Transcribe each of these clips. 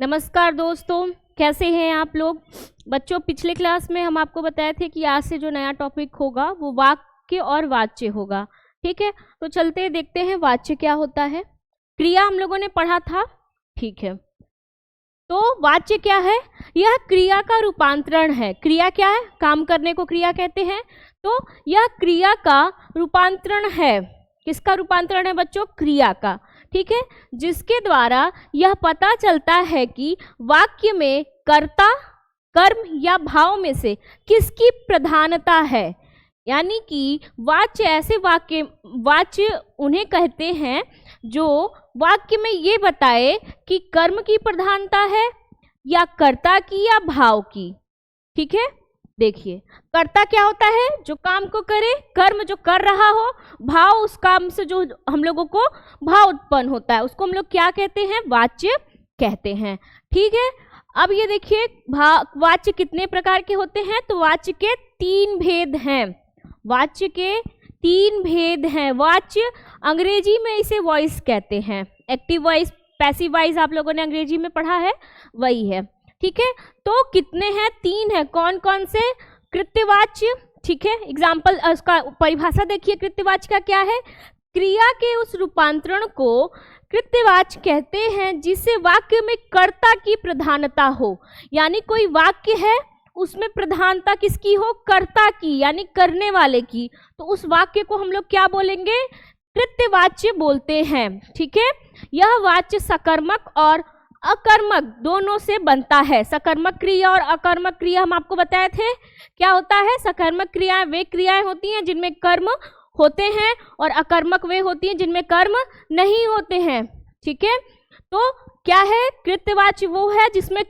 नमस्कार दोस्तों, कैसे हैं आप लोग। बच्चों, पिछले क्लास में हम आपको बताए थे कि आज से जो नया टॉपिक होगा वो वाक्य और वाच्य होगा। ठीक है, तो चलते देखते हैं वाच्य क्या होता है। क्रिया हम लोगों ने पढ़ा था, ठीक है। तो वाच्य क्या है? यह क्रिया का रूपांतरण है। क्रिया क्या है? काम करने को क्रिया कहते हैं। तो यह क्रिया का रूपांतरण है। किसका रूपांतरण है बच्चों? क्रिया का। ठीक है, जिसके द्वारा यह पता चलता है कि वाक्य में कर्ता, कर्म या भाव में से किसकी प्रधानता है। यानी कि वाच्य उन्हें कहते हैं जो वाक्य में ये बताए कि कर्म की प्रधानता है या कर्ता की या भाव की। ठीक है, देखिए कर्ता क्या होता है? जो काम को करे, कर्म जो कर रहा हो, भाव उस काम से जो हम लोगों को भाव उत्पन्न होता है उसको हम लोग क्या कहते हैं? वाच्य कहते हैं। ठीक है, अब ये देखिए वाच्य कितने प्रकार के होते हैं? तो वाच्य के 3 भेद हैं। वाच्य के 3 भेद हैं। वाच्य अंग्रेजी में इसे वॉइस कहते हैं। एक्टिव वॉइस, पैसिव वॉइस आप लोगों ने अंग्रेजी में पढ़ा है, वही है। ठीक है, तो कितने हैं? 3 हैं। कौन कौन से? कृत्यवाच्य। ठीक है, एग्जाम्पल उसका परिभाषा देखिए। कृत्यवाच्य का क्या है? क्रिया के उस रूपांतरण को कृत्यवाच्य कहते हैं जिससे वाक्य में कर्ता की प्रधानता हो। यानी कोई वाक्य है उसमें प्रधानता किसकी हो? कर्ता की, यानी करने वाले की। तो उस वाक्य को हम लोग क्या बोलेंगे? कृत्यवाच्य बोलते हैं। ठीक है, यह वाच्य सकर्मक और अकर्मक दोनों से बनता है। सकर्मक क्रिया और अकर्मक क्रिया हम आपको बताए थे क्या होता है। सकर्मक क्रियाएं वे क्रियाएं होती हैं जिनमें कर्म होते हैं और अकर्मक वे होती हैं जिनमें कर्म नहीं होते हैं। ठीक है, तो क्या है? कृत्यवाच्य वो है जिसमें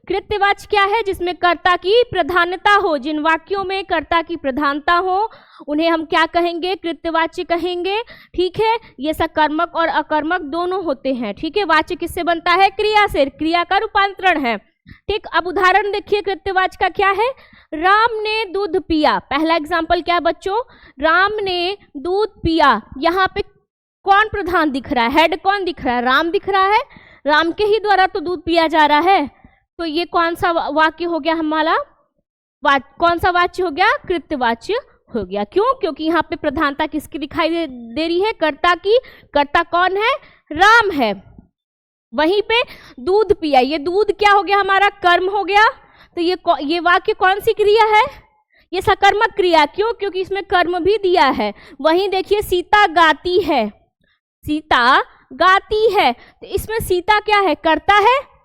कृत्यवाच्य क्या है? जिसमें कर्ता की प्रधानता हो। जिन वाक्यों में कर्ता की प्रधानता हो उन्हें हम क्या कहेंगे? कृत्यवाच्य कहेंगे। ठीक है, ये सकर्मक और अकर्मक दोनों होते हैं। ठीक है, वाच्य किससे बनता है? क्रिया से। क्रिया का रूपांतरण है। ठीक, अब उदाहरण देखिए कृत्यवाच्य का क्या है। राम ने दूध पिया। पहला एग्जाम्पल क्या है बच्चों? राम ने दूध पिया। यहाँ पे कौन प्रधान दिख रहा है? हेड कौन दिख रहा है? राम दिख रहा है। राम के ही द्वारा तो दूध पिया जा रहा है। तो ये कौन सा वाक्य हो गया हमारा? कौन सा वाच्य हो गया? कृत्यवाच्य हो गया। क्यों? क्योंकि यहाँ पे प्रधानता किसकी दिखाई दे रही है? कर्ता की। कर्ता कौन है? राम है। वहीं पे दूध पिया, ये दूध क्या हो गया? हमारा कर्म हो गया। तो ये वाक्य कौन सी क्रिया है? ये सकर्मक क्रिया। क्यों? क्योंकि इसमें कर्म भी दिया है। वहीं देखिए सीता गाती है। सीता गाती है, तो इसमें सीता क्या है? कर्ता है।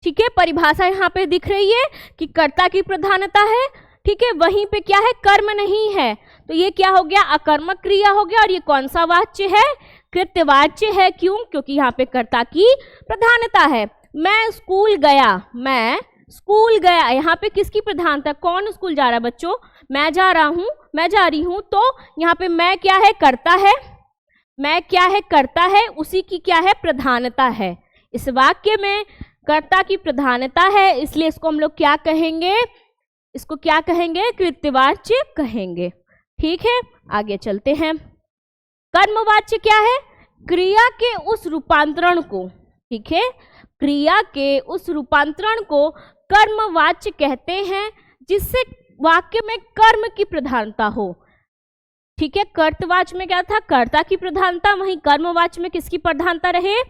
ठीक है, परिभाषा यहाँ पे दिख रही है कि कर्ता की प्रधानता है। ठीक है, वहीं पे क्या है? कर्म नहीं है। तो ये क्या हो गया? अकर्मक क्रिया हो गया। और ये कौन सा वाच्य है? कृत्यवाच्य है। क्यों? क्योंकि यहाँ पे कर्ता की प्रधानता है। मैं स्कूल गया। मैं स्कूल गया, यहाँ पे किसकी प्रधानता? कौन स्कूल जा रहा है बच्चों? मैं जा रहा हूँ, मैं जा रही हूँ। तो यहाँ पे मैं क्या है? कर्ता है। मैं क्या है? कर्ता है। उसी की क्या है? प्रधानता है। इस वाक्य में कर्ता की प्रधानता है, इसलिए इसको हम लोग क्या कहेंगे? इसको क्या कहेंगे? कृत्यवाच्य कहेंगे। ठीक है, आगे चलते हैं। कर्मवाच्य क्या है? क्रिया के उस रूपांतरण को, ठीक है, क्रिया के उस रूपांतरण को कर्मवाच्य कहते हैं जिससे वाक्य में कर्म की प्रधानता हो। ठीक है, कर्तवाच्य में क्या था? कर्ता की प्रधानता। वहीं कर्मवाच्य में किसकी प्रधानता रहे?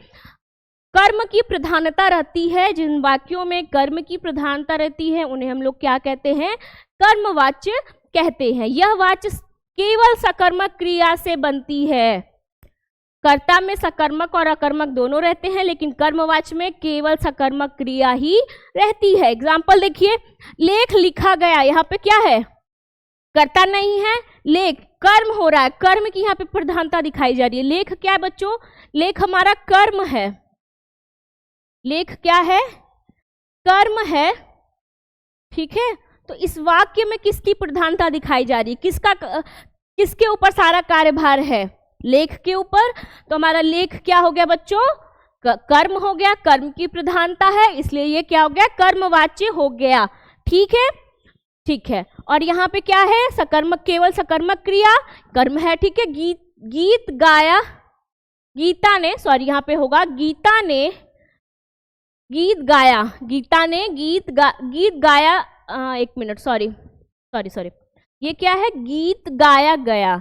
कर्म की प्रधानता रहती है। जिन वाक्यों में कर्म की प्रधानता रहती है उन्हें हम लोग क्या कहते हैं? कर्मवाच्य कहते हैं। यह वाच्य केवल सकर्मक क्रिया से बनती है। कर्ता में सकर्मक और अकर्मक दोनों रहते हैं, लेकिन कर्मवाच्य में केवल सकर्मक क्रिया ही रहती है। एग्जाम्पल देखिए, लेख लिखा गया। यहाँ पे क्या है? कर्ता नहीं है, लेख कर्म हो रहा है। कर्म की यहाँ पे प्रधानता दिखाई जा रही है। लेख क्या है बच्चों? लेख हमारा कर्म है। लेख क्या है? कर्म है। ठीक है, तो इस वाक्य में किसकी प्रधानता दिखाई जा रही है? किसके ऊपर सारा कार्यभार है? लेख के ऊपर। तो हमारा लेख क्या हो गया बच्चों? कर्म हो गया। कर्म की प्रधानता है, इसलिए ये क्या हो गया? कर्मवाच्य हो गया। ठीक है, ठीक है। और यहाँ पे क्या है? सकर्मक, केवल सकर्मक क्रिया कर्म है। ठीक है, गीत गाया, गीता ने, सॉरी यहाँ पे होगा गीता ने गीत गाया, गीता ने गीत गाया, एक मिनट, सॉरी, ये क्या है? गीत गाया गया,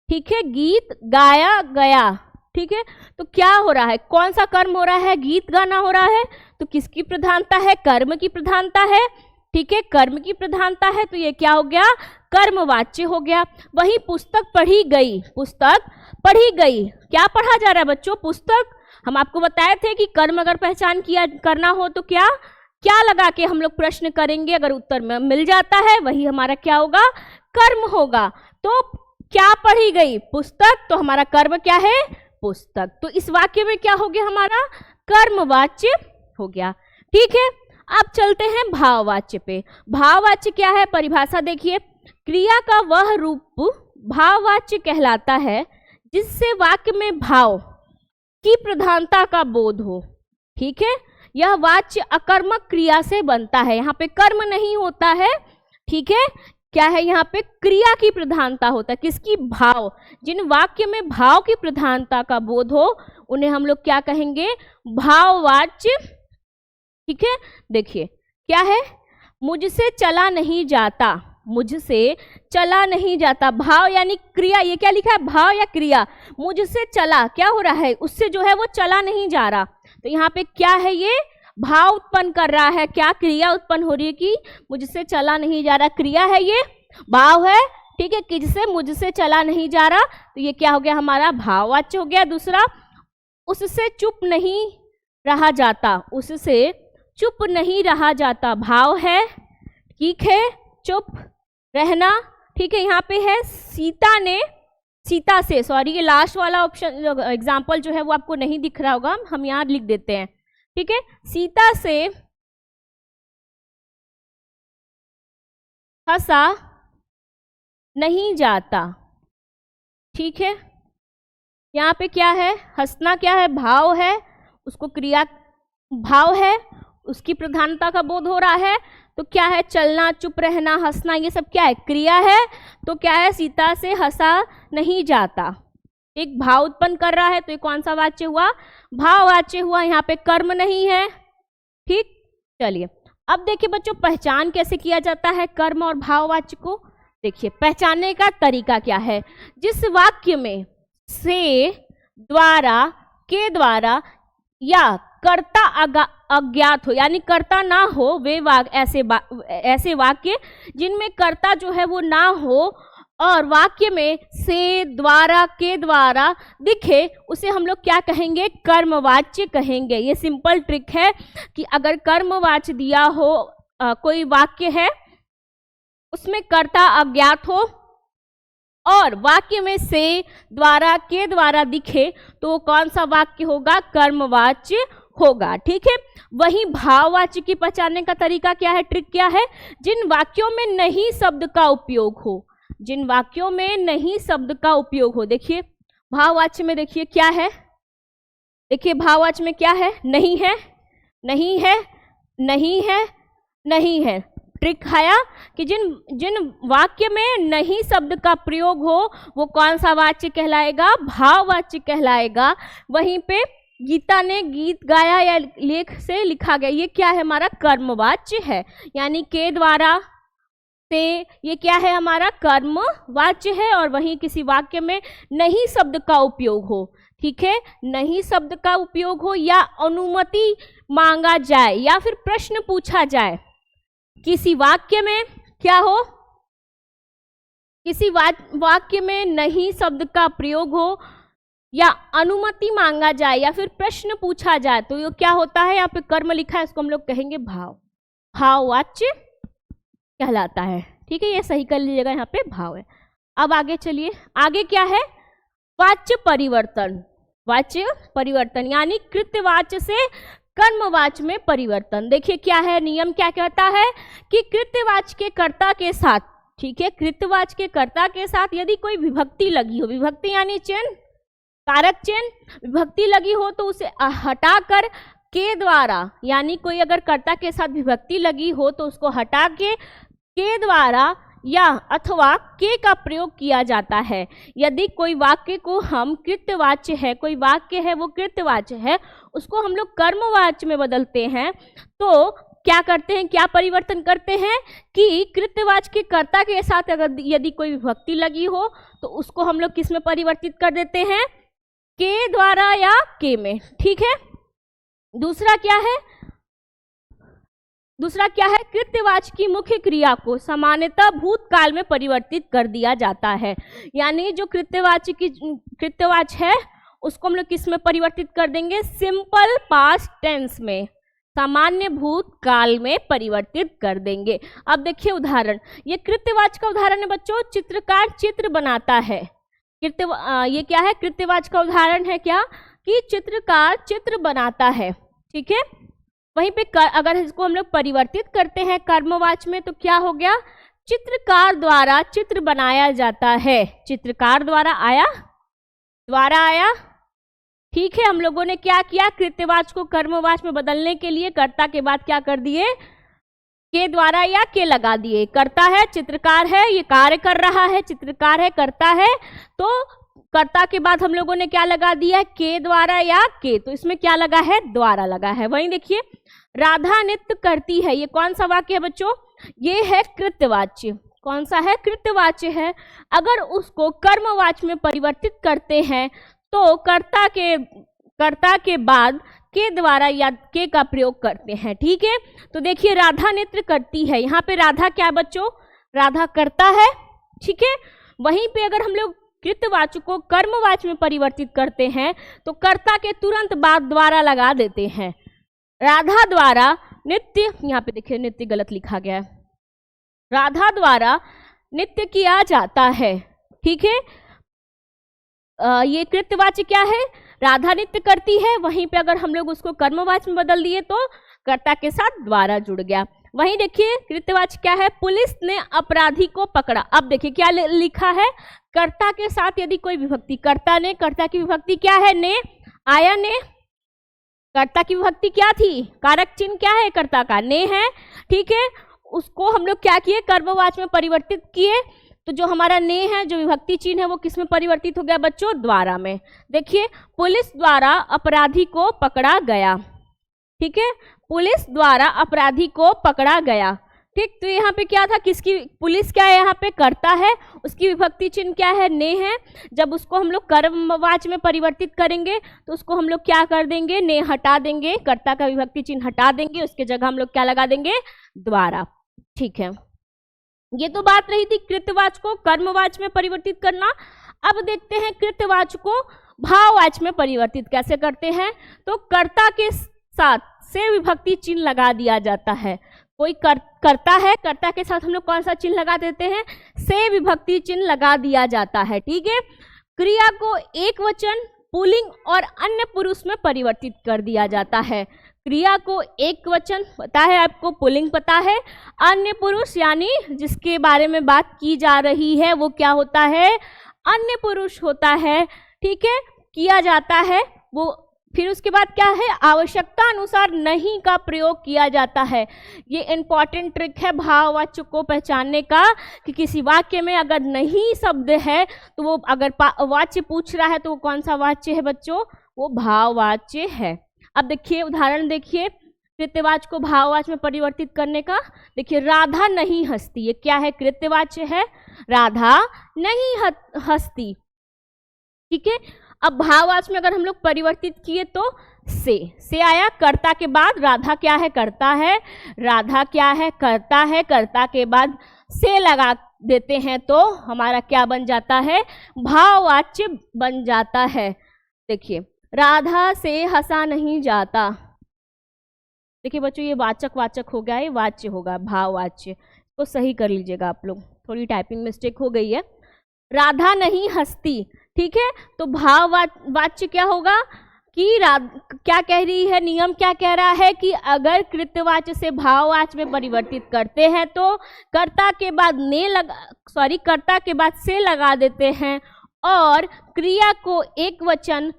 ठीक है, गीत गाया गया, ठीक है। तो क्या हो रहा है? कौन सा कर्म हो रहा है? गीत गाना हो रहा है। तो किसकी प्रधानता है? कर्म की प्रधानता है, ठीक है, कर्म की प्रधानता है। तो ये क्या हो गया? कर्मवाच्य हो गया। वही पुस्तक पढ़ी गई, पुस्तक पढ़ी गई, क्या पढ़ा जा रहा है बच्चों? पुस्तक। हम आपको बताए थे कि कर्म अगर पहचान किया करना हो तो क्या क्या लगा के हम लोग प्रश्न करेंगे, अगर उत्तर में मिल जाता है वही हमारा क्या होगा? कर्म होगा। तो क्या पढ़ी गई? पुस्तक। तो हमारा कर्म क्या है? पुस्तक। तो इस वाक्य में क्या हो गया? हमारा कर्मवाच्य हो गया, ठीक है। अब चलते हैं भाववाच्य पे। भाववाच्य क्या है? परिभाषा देखिए, क्रिया का वह रूप भाववाच्य कहलाता है जिससे वाक्य में भाव की प्रधानता का बोध हो, ठीक है। यह वाच्य अकर्मक क्रिया से बनता है, यहाँ पे कर्म नहीं होता है, ठीक है। क्या है? यहाँ पे क्रिया की प्रधानता होता है, किसकी? भाव। जिन वाक्य में भाव की प्रधानता का बोध हो उन्हें हम लोग क्या कहेंगे? भाववाच्य, ठीक है। देखिए क्या है? मुझसे चला नहीं जाता, मुझसे चला नहीं जाता, भाव यानी क्रिया। ये क्या लिखा है? भाव या क्रिया। मुझसे चला, क्या हो रहा है? उससे जो है वो चला नहीं जा रहा। तो यहाँ पे क्या है? ये भाव उत्पन्न कर रहा है, क्या क्रिया उत्पन्न हो रही है कि मुझसे चला नहीं जा रहा, क्रिया है, ये भाव है, ठीक है। किससे? मुझसे चला नहीं जा रहा। तो ये क्या हो गया? हमारा भाववाच्य हो गया। दूसरा, उससे चुप नहीं रहा जाता, उससे चुप नहीं रहा जाता, भाव है, ठीक है, चुप रहना, ठीक है। यहाँ पे है सीता ने, सीता से, सॉरी ये लास्ट वाला ऑप्शन एग्जाम्पल जो है वो आपको नहीं दिख रहा होगा, हम यहाँ लिख देते हैं, ठीक है। सीता से हंसा नहीं जाता, ठीक है। यहाँ पे क्या है? हंसना क्या है? भाव है, उसको क्रिया भाव है, उसकी प्रधानता का बोध हो रहा है। तो क्या है? चलना, चुप रहना, हंसना, ये सब क्या है? क्रिया है। तो क्या है? सीता से हंसा नहीं जाता, एक भाव उत्पन्न कर रहा है। तो ये कौन सा वाच्य हुआ? भाववाच्य हुआ। यहाँ पे कर्म नहीं है, ठीक। चलिए अब देखिए बच्चों, पहचान कैसे किया जाता है कर्म और भाववाच्य को। देखिए पहचानने का तरीका क्या है? जिस वाक्य में से, द्वारा, के द्वारा या कर्ता अज्ञात हो, यानी कर्ता ना हो, वे ऐसे वाक्य जिनमें कर्ता जो है वो ना हो और वाक्य में से, द्वारा, के द्वारा दिखे, उसे हम लोग क्या कहेंगे? कर्मवाच्य कहेंगे। ये सिंपल ट्रिक है कि अगर कर्मवाच्य दिया हो, कोई वाक्य है उसमें कर्ता अज्ञात हो और वाक्य में से, द्वारा, के द्वारा दिखे, तो कौन सा वाक्य होगा? कर्मवाच्य होगा, ठीक है। वही भाववाच्य की पहचानने का तरीका क्या है? ट्रिक क्या है? जिन वाक्यों में नहीं शब्द का उपयोग हो, जिन वाक्यों में नहीं शब्द का उपयोग हो। देखिए भाववाच्य में, देखिए क्या है? देखिए भाववाच्य में क्या है? नहीं है, नहीं है, नहीं है, नहीं है। ट्रिक आया कि जिन वाक्य में नहीं शब्द का प्रयोग हो वो कौन सा वाच्य कहलाएगा? भाववाच्य कहलाएगा। वहीं पे गीता ने गीत गाया या लेख से लिखा गया, ये क्या है? हमारा कर्मवाच्य है, यानी के द्वारा, से, ये क्या है? हमारा कर्मवाच्य है। और वहीं किसी वाक्य में नहीं शब्द का उपयोग हो, ठीक है, नहीं शब्द का उपयोग हो या अनुमति मांगा जाए या फिर प्रश्न पूछा जाए, किसी वाक्य में क्या हो? किसी वाक्य में नहीं शब्द का प्रयोग हो या अनुमति मांगा जाए या फिर प्रश्न पूछा जाए, तो ये क्या होता है? यहाँ पे कर्म लिखा है, इसको हम लोग कहेंगे भाव, भाववाच्य कहलाता है, ठीक है। ये सही कर लीजिएगा, यहाँ पे भाव है। अब आगे चलिए, आगे क्या है? वाच्य परिवर्तन। वाच्य परिवर्तन यानी कृत्यवाच्य से कर्मवाच्य में परिवर्तन। देखिए क्या है नियम, क्या कहता है कि कृत्यवाच्य के कर्ता के साथ, ठीक है, कृत्यवाच्य के कर्ता के साथ यदि कोई विभक्ति लगी हो, विभक्ति यानी चिन्ह, कारक चिन्ह, विभक्ति लगी हो तो उसे हटाकर के द्वारा, यानी कोई अगर कर्ता के साथ विभक्ति लगी हो तो उसको हटा के द्वारा या अथवा के का प्रयोग किया जाता है। यदि कोई वाक्य को हम कृत्यवाच्य है, कोई वाक्य है वो कृत्यवाच्य है, उसको हम लोग कर्मवाच्य में बदलते हैं तो क्या करते हैं, क्या परिवर्तन करते हैं कि कृत्यवाच्य के कर्ता के साथ अगर यदि कोई विभक्ति लगी हो तो उसको हम लोग किस में परिवर्तित कर देते हैं, के द्वारा या के में। ठीक है। दूसरा क्या है, कृत्यवाच्य की मुख्य क्रिया को सामान्यतः भूतकाल में परिवर्तित कर दिया जाता है। यानी जो कृत्यवाच्य है उसको हम लोग किस में परिवर्तित कर देंगे, सिंपल पास्ट टेंस में, सामान्य भूतकाल में परिवर्तित कर देंगे। अब देखिए उदाहरण, ये कृत्यवाच्य का उदाहरण है बच्चों, चित्रकार चित्र बनाता है। ये क्या है, कृत्यवाच्य का उदाहरण है क्या, कि चित्रकार चित्र बनाता है। ठीक है। वहीं पे अगर इसको हम लोग परिवर्तित करते हैं कर्मवाच्य में तो क्या हो गया, चित्रकार द्वारा चित्र बनाया जाता है। चित्रकार द्वारा आया। ठीक है। हम लोगों ने क्या किया, कृत्यवाच्य को कर्मवाच्य में बदलने के लिए कर्ता के बाद क्या कर दिए, के द्वारा या के लगा दिए। कर्ता है, चित्रकार है, ये कार्य कर रहा है, चित्रकार है, कर्ता है, तो कर्ता के बाद हम लोगों ने क्या लगा दिया, के द्वारा या के, तो इसमें क्या लगा है, द्वारा लगा है। वहीं देखिए राधा नृत्य करती है, ये कौन सा वाक्य है बच्चों, ये है कृत्यवाच्य। कौन सा है, कृत्यवाच्य है। अगर उसको कर्मवाच्य में परिवर्तित करते हैं तो कर्ता के बाद के द्वारा या के का प्रयोग करते हैं। ठीक है। तो देखिए राधा नृत्य करती है, यहाँ पे राधा क्या बच्चों, राधा करता है। ठीक है। वहीं पे अगर हम लोग कृत्यवाच्य को कर्मवाच्य में परिवर्तित करते हैं तो कर्ता के तुरंत बाद द्वारा लगा देते हैं। राधा द्वारा नृत्य, यहाँ पे देखिए नृत्य गलत लिखा गया है, राधा द्वारा नृत्य किया जाता है। ठीक है। ये कृत्यवाच्य क्या है, राधा नृत्य करती है। वहीं पे अगर हम लोग उसको कर्मवाच्य में बदल दिए तो कर्ता के साथ द्वारा जुड़ गया। वहीं देखिए कृत्यवाच्य क्या है, पुलिस ने अपराधी को पकड़ा। अब देखिए क्या लिखा है, कर्ता के साथ यदि कोई विभक्ति, कर्ता ने, कर्ता की विभक्ति क्या है, ने, आया ने, कर्ता की विभक्ति क्या थी, कारक चिन्ह क्या है कर्ता का, ने है। ठीक है। उसको हम लोग क्या किए, कर्मवाच्य में परिवर्तित किए, तो जो हमारा ने है, जो विभक्ति चिन्ह है, वो किस में परिवर्तित हो गया बच्चों, द्वारा में। देखिए पुलिस द्वारा अपराधी को पकड़ा गया। ठीक है। पुलिस द्वारा अपराधी को पकड़ा गया। ठीक। तो यहाँ पे क्या था, किसकी, पुलिस क्या है, यहाँ पे कर्ता है, उसकी विभक्ति चिन्ह क्या है, ने है। जब उसको हम लोग कर्मवाच्य में परिवर्तित करेंगे तो उसको हम लोग क्या कर देंगे, ने हटा देंगे, कर्ता का विभक्ति चिन्ह हटा देंगे, उसके जगह हम लोग क्या लगा देंगे, द्वारा। ठीक है। ये तो बात रही थी कृत्यवाच्य को कर्मवाच्य में परिवर्तित करना। अब देखते हैं कृत्यवाच्य को भाववाच्य में परिवर्तित कैसे करते हैं। तो कर्ता के साथ से विभक्ति चिन्ह लगा दिया जाता है। कोई करता है, कर्ता के साथ हम लोग कौन सा चिन्ह लगा देते हैं, से विभक्ति चिन्ह लगा दिया जाता है। ठीक है। क्रिया को एक वचन, पुल्लिंग और अन्य पुरुष में परिवर्तित कर दिया जाता है। क्रिया को एक वचन पता है आपको, पुल्लिंग पता है, अन्य पुरुष यानी जिसके बारे में बात की जा रही है वो क्या होता है, अन्य पुरुष होता है। ठीक है। किया जाता है वो, फिर उसके बाद क्या है, आवश्यकता अनुसार नहीं का प्रयोग किया जाता है। ये इंपॉर्टेंट ट्रिक है भाववाच्य को पहचानने का, कि किसी वाक्य में अगर नहीं शब्द है तो वो, अगर वाच्य पूछ रहा है तो वो कौन सा वाच्य है बच्चों, वो भाववाच्य है। अब देखिए उदाहरण देखिए कृत्यवाच्य को भाववाच्य में परिवर्तित करने का। देखिए राधा नहीं हंसती, ये क्या है, कृत्यवाच्य है, राधा नहीं हंसती। ठीक है। अब भाववाच्य में अगर हम लोग परिवर्तित किए तो से आया, कर्ता के बाद राधा क्या है, करता है, राधा क्या है, करता है, कर्ता के बाद से लगा देते हैं तो हमारा क्या बन जाता है, भाववाच्य बन जाता है। देखिए राधा से हंसा नहीं जाता। देखिए बच्चों ये वाचक हो गया, ये वाच्य होगा, भाववाच्य, तो सही कर लीजिएगा आप लोग, थोड़ी टाइपिंग मिस्टेक हो गई है। राधा नहीं हंसती। ठीक है। तो भाववाच्य क्या होगा कि क्या कह रही है, नियम क्या कह रहा है कि अगर कृत्यवाच्य से भाववाच्य में परिवर्तित करते हैं तो कर्ता के बाद कर्ता के बाद से लगा देते हैं और क्रिया को एक वचन,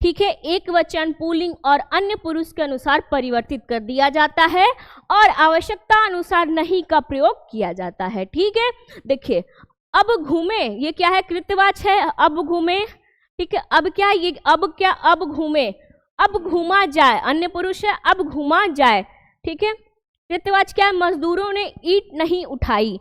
ठीक है, एक वचन पुल्लिंग और अन्य पुरुष के अनुसार परिवर्तित कर दिया जाता है और आवश्यकता अनुसार नहीं का प्रयोग किया जाता है। ठीक है, देखिए अब घूमे, ये क्या है, कृत्यवाची है, अब घूमे। ठीक है, अब क्या, ये अब क्या, अब घूमे, अब घूमा जाए, अन्य पुरुष है, अब घूमा जाए। ठीक है, कृत्यवाची क्या है, मजदूरों ने ईंट नहीं उठाई,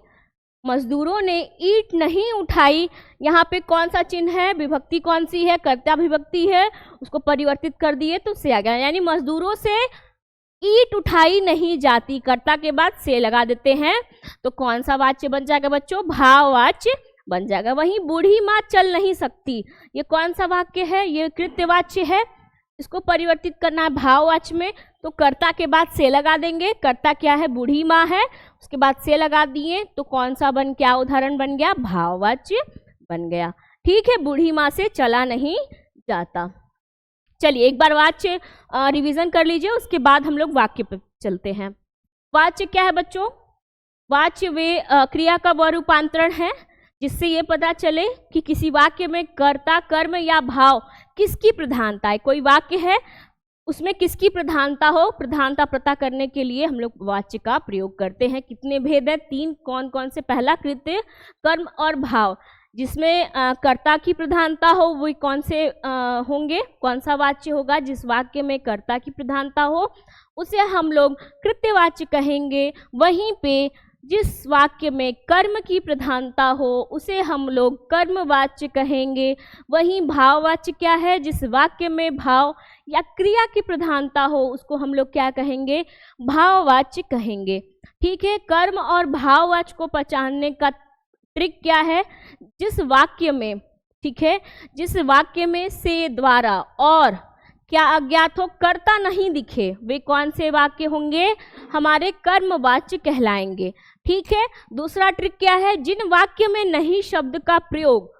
मजदूरों ने ईंट नहीं उठाई। यहाँ पे कौन सा चिन्ह है, विभक्ति कौन सी है, कर्ता विभक्ति है, उसको परिवर्तित कर दिए तो से आ गया, यानी मजदूरों से ईंट उठाई नहीं जाती, कर्ता के बाद से लगा देते हैं तो कौन सा वाच्य बन जाएगा बच्चों, भाववाच्य बन जाएगा। वहीं बूढ़ी माँ चल नहीं सकती, ये कौन सा वाक्य है, ये कृत्यवाच्य है, इसको परिवर्तित करना है भाववाच्य में तो कर्ता के बाद से लगा देंगे। कर्ता क्या है, बूढ़ी माँ है, उसके बाद से लगा दिए तो कौन सा बन, क्या उदाहरण बन गया, भाववाच्य बन गया। ठीक है, बूढ़ी माँ से चला नहीं जाता। चलिए एक बार वाच्य रिवीजन कर लीजिए, उसके बाद हम लोग वाक्य पे चलते हैं। वाच्य क्या है बच्चों, वाच्य वे क्रिया का व रूपांतरण है जिससे ये पता चले कि किसी वाक्य में कर्ता, कर्म या भाव किसकी प्रधानता है। कोई वाक्य है उसमें किसकी प्रधानता हो, प्रधानता पता करने के लिए हम लोग वाच्य का प्रयोग करते हैं। कितने भेद है, 3, कौन कौन से, पहला कृत्य, कर्म और भाव। जिसमें कर्ता की प्रधानता हो वो कौन से होंगे, कौन सा वाच्य होगा, जिस वाक्य में कर्ता की प्रधानता हो उसे हम लोग कृत्यवाच्य कहेंगे। वहीं पे जिस वाक्य में कर्म की प्रधानता हो उसे हम लोग कर्मवाच्य कहेंगे। वहीं भाववाच्य क्या है, जिस वाक्य में भाव या क्रिया की प्रधानता हो उसको हम लोग क्या कहेंगे, भाववाच्य कहेंगे। ठीक है, कर्म और भाववाच्य को पहचानने का ट्रिक क्या है, जिस वाक्य में, ठीक है, जिस वाक्य में से, द्वारा और क्या अज्ञात हो, कर्ता नहीं दिखे, वे कौन से वाक्य होंगे, हमारे कर्मवाच्य कहलाएंगे। ठीक है, दूसरा ट्रिक क्या है, जिन वाक्य में नहीं शब्द का प्रयोग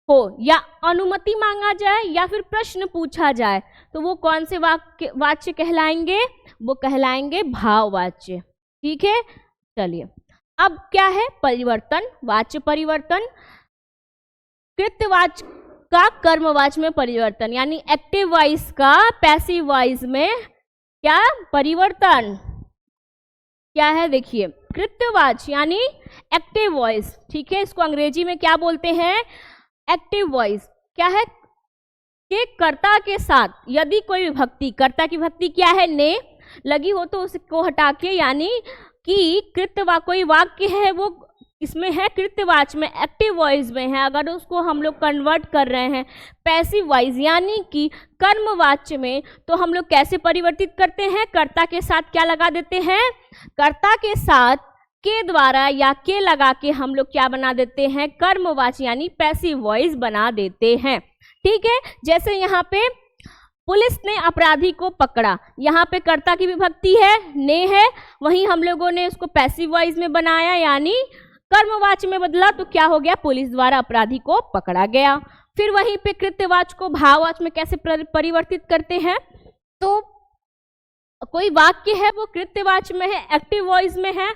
हो या अनुमति मांगा जाए या फिर प्रश्न पूछा जाए तो वो कौन से वाच्य कहलाएंगे, वो कहलाएंगे भाववाच्य। ठीक है, चलिए अब क्या है, परिवर्तन, वाच्य परिवर्तन, कृत्यवाच्य का कर्मवाच्य में परिवर्तन, यानी एक्टिव वॉइस का पैसिव वॉइस में क्या परिवर्तन, क्या है देखिए, कृत्यवाच्य यानी एक्टिव वॉइस। ठीक है, इसको अंग्रेजी में क्या बोलते हैं, एक्टिव वॉइस। क्या है कि कर्ता के साथ यदि कोई विभक्ति, कर्ता की विभक्ति क्या है, ने लगी हो तो उसको हटा के, यानी कि कोई वाक्य है वो इसमें है कृत्यवाच्य में, एक्टिव वॉइस में है, अगर उसको हम लोग कन्वर्ट कर रहे हैं पैसिव वॉइस यानी कि कर्मवाच्य में, तो हम लोग कैसे परिवर्तित करते हैं, कर्ता के साथ क्या लगा देते हैं, कर्ता के साथ के द्वारा या के लगा के हम लोग क्या बना देते हैं, कर्मवाच्य यानी पैसिव वॉइस बना देते हैं। ठीक है, जैसे यहाँ पे पुलिस ने अपराधी को पकड़ा, यहाँ पे कर्ता की विभक्ति है, ने है, वहीं हम लोगों ने उसको पैसिव वॉइस में बनाया यानी कर्मवाच्य में बदला तो क्या हो गया, पुलिस द्वारा अपराधी को पकड़ा गया। फिर वहीं पे कृत्यवाच्य को भाववाच्य में कैसे परिवर्तित करते हैं, तो कोई वाक्य है वो कृत्यवाच्य में है, एक्टिव वॉइस में है,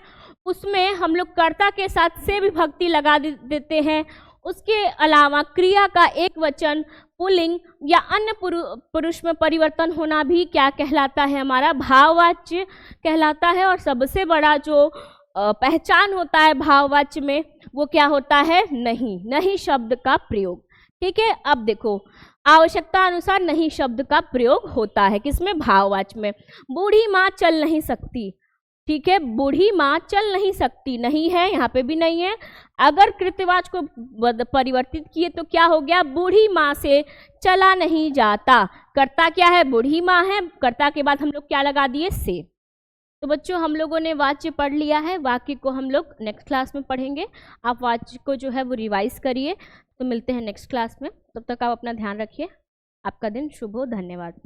उसमें हम लोग कर्ता के साथ से विभक्ति लगा देते हैं। उसके अलावा क्रिया का एक वचन, पुल्लिंग या अन्य पुरुष में परिवर्तन होना भी क्या कहलाता है, हमारा भाववाच्य कहलाता है। और सबसे बड़ा जो पहचान होता है भाववाच्य में वो क्या होता है, नहीं, नहीं शब्द का प्रयोग। ठीक है, अब देखो आवश्यकता अनुसार नहीं शब्द का प्रयोग होता है किसमें, भाववाच्य में। बूढ़ी माँ चल नहीं सकती, ठीक है, बूढ़ी माँ चल नहीं सकती, नहीं है, यहाँ पे भी नहीं है। अगर कृत्यवाच्य को परिवर्तित किए तो क्या हो गया, बूढ़ी माँ से चला नहीं जाता, कर्ता क्या है, बूढ़ी माँ है, कर्ता के बाद हम लोग क्या लगा दिए, से। तो बच्चों हम लोगों ने वाच्य पढ़ लिया है, वाक्य को हम लोग नेक्स्ट क्लास में पढ़ेंगे। आप वाच्य को जो है वो रिवाइज करिए, तो मिलते हैं नेक्स्ट क्लास में। तब तक आप अपना ध्यान रखिए, आपका दिन शुभ हो, धन्यवाद।